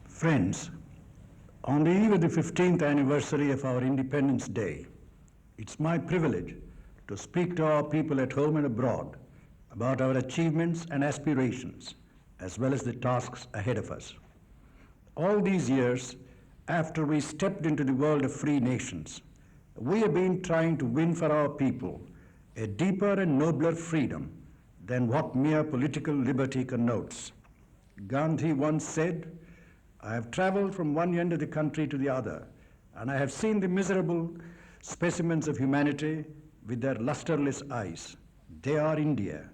Friends, on the eve of the 15th anniversary of our Independence Day, it's my privilege to speak to our people at home and abroad about our achievements and aspirations, as well as the tasks ahead of us. All these years, after we stepped into the world of free nations, we have been trying to win for our people a deeper and nobler freedom than what mere political liberty connotes. Gandhi once said, "I have traveled from one end of the country to the other, and I have seen the miserable specimens of humanity with their lusterless eyes. They are India.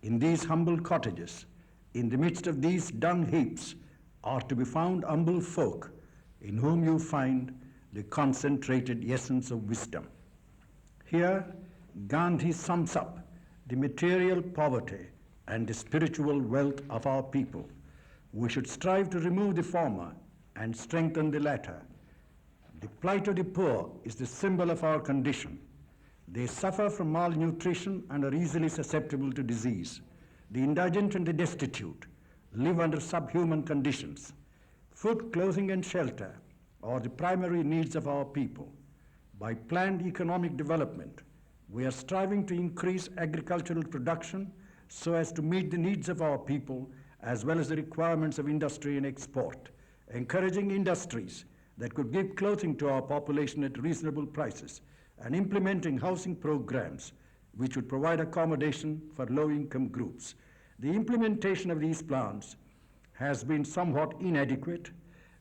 In these humble cottages, in the midst of these dung heaps, are to be found humble folk in whom you find the concentrated essence of wisdom." Here, Gandhi sums up the material poverty and the spiritual wealth of our people. We should strive to remove the former and strengthen the latter. The plight of the poor is the symbol of our condition. They suffer from malnutrition and are easily susceptible to disease. The indigent and the destitute live under subhuman conditions. Food, clothing, and shelter are the primary needs of our people. By planned economic development, we are striving to increase agricultural production so as to meet the needs of our people as well as the requirements of industry and export, encouraging industries that could give clothing to our population at reasonable prices, and implementing housing programs which would provide accommodation for low-income groups. The implementation of these plans has been somewhat inadequate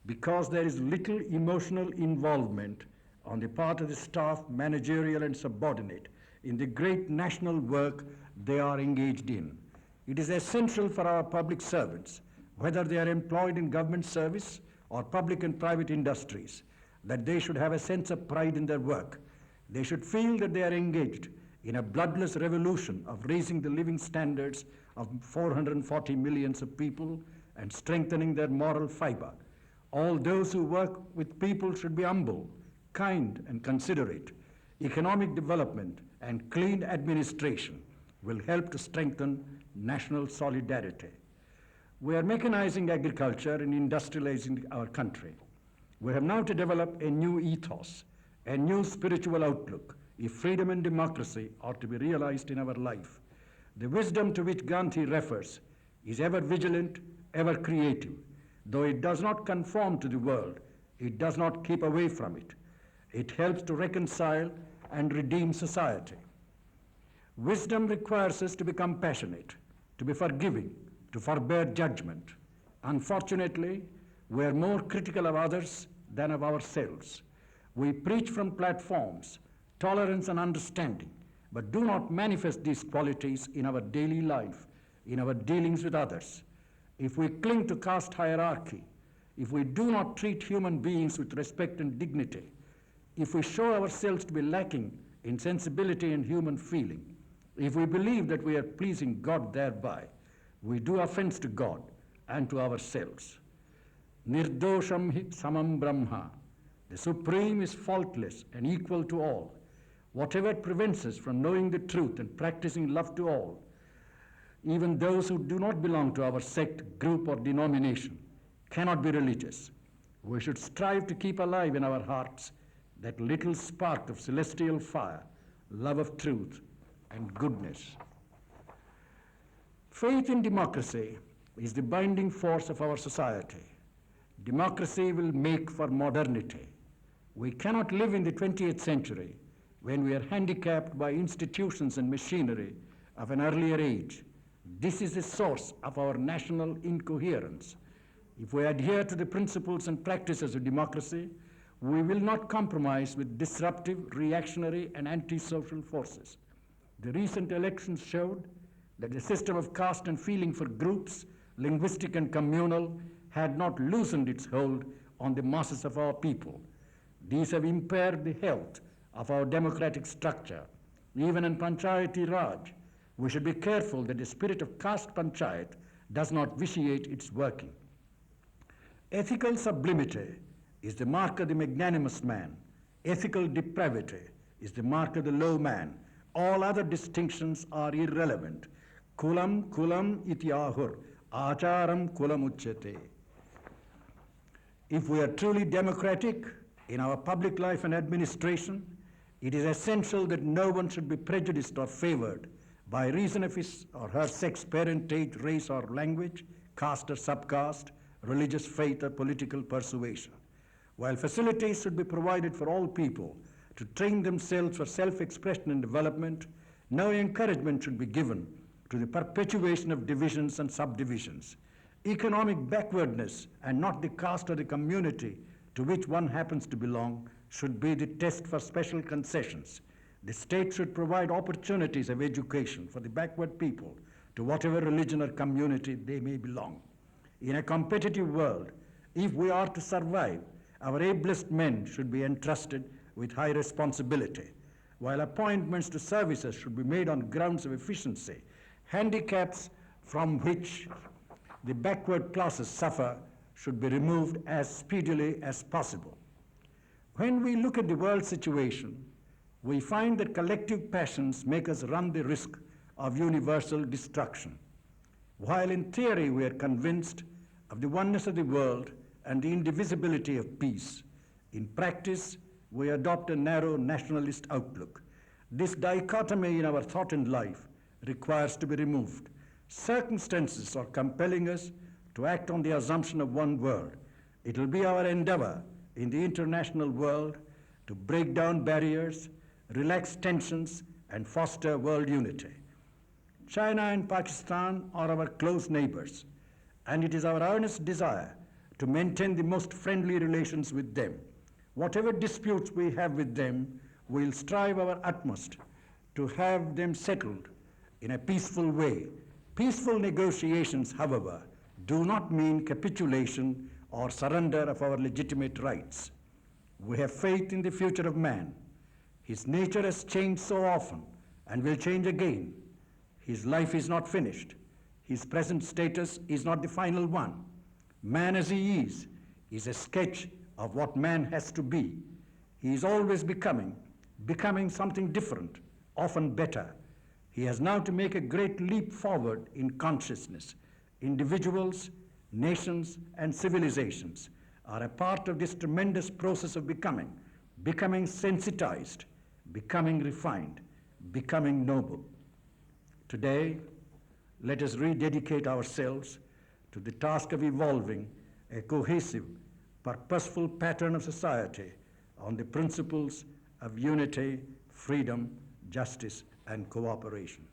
because there is little emotional involvement on the part of the staff, managerial and subordinate, in the great national work they are engaged in. It is essential for our public servants, whether they are employed in government service or public and private industries, that they should have a sense of pride in their work. They should feel that they are engaged in a bloodless revolution of raising the living standards of 440 millions of people and strengthening their moral fiber. All those who work with people should be humble, kind, and considerate. Economic development and clean administration will help to strengthen national solidarity. We are mechanizing agriculture and industrializing our country. We have now to develop a new ethos, a new spiritual outlook, if freedom and democracy are to be realized in our life. The wisdom to which Gandhi refers is ever vigilant, ever creative. Though it does not conform to the world, it does not keep away from it. It helps to reconcile and redeem society. Wisdom requires us to be compassionate, to be forgiving, to forbear judgment. Unfortunately, we are more critical of others than of ourselves. We preach from platforms tolerance and understanding, but do not manifest these qualities in our daily life, in our dealings with others. If we cling to caste hierarchy, if we do not treat human beings with respect and dignity, if we show ourselves to be lacking in sensibility and human feeling, if we believe that we are pleasing God thereby, we do offense to God and to ourselves. Nirdosham hi samam brahma. The Supreme is faultless and equal to all. Whatever prevents us from knowing the truth and practicing love to all, even those who do not belong to our sect, group, or denomination, cannot be religious. We should strive to keep alive in our hearts that little spark of celestial fire, love of truth and goodness. Faith in democracy is the binding force of our society. Democracy will make for modernity. We cannot live in the 20th century when we are handicapped by institutions and machinery of an earlier age. This is the source of our national incoherence. If we adhere to the principles and practices of democracy, we will not compromise with disruptive, reactionary, and antisocial forces. The recent elections showed that the system of caste and feeling for groups, linguistic and communal, had not loosened its hold on the masses of our people. These have impaired the health of our democratic structure. Even in Panchayati Raj, we should be careful that the spirit of caste panchayat does not vitiate its working. Ethical sublimity is the mark of the magnanimous man. Ethical depravity is the mark of the low man, All other distinctions are irrelevant. Kulam kulam iti ahur, acharam kulam uchyate. If we are truly democratic in our public life and administration, it is essential that no one should be prejudiced or favored by reason of his or her sex, parentage, race or language, caste or subcaste, religious faith or political persuasion. While facilities should be provided for all people to train themselves for self-expression and development, no encouragement should be given to the perpetuation of divisions and subdivisions. Economic backwardness, and not the caste or the community to which one happens to belong, should be the test for special concessions. The state should provide opportunities of education for the backward people to whatever religion or community they may belong. In a competitive world, if we are to survive, our ablest men should be entrusted with high responsibility. While appointments to services should be made on grounds of efficiency, handicaps from which the backward classes suffer should be removed as speedily as possible. When we look at the world situation, we find that collective passions make us run the risk of universal destruction. While in theory we are convinced of the oneness of the world and the indivisibility of peace, in practice we adopt a narrow nationalist outlook. This dichotomy in our thought and life requires to be removed. Circumstances are compelling us to act on the assumption of one world. It will be our endeavor in the international world to break down barriers, relax tensions, and foster world unity. China and Pakistan are our close neighbors, and it is our earnest desire to maintain the most friendly relations with them. Whatever disputes we have with them, we'll strive our utmost to have them settled in a peaceful way. Peaceful negotiations, however, do not mean capitulation or surrender of our legitimate rights. We have faith in the future of man. His nature has changed so often and will change again. His life is not finished. His present status is not the final one. Man as he is a sketch of what man has to be. He is always becoming something different, often better. He has now to make a great leap forward in consciousness. Individuals, nations, and civilizations are a part of this tremendous process of becoming sensitized, becoming refined, becoming noble. Today, let us rededicate ourselves to the task of evolving a cohesive, purposeful pattern of society on the principles of unity, freedom, justice, and cooperation.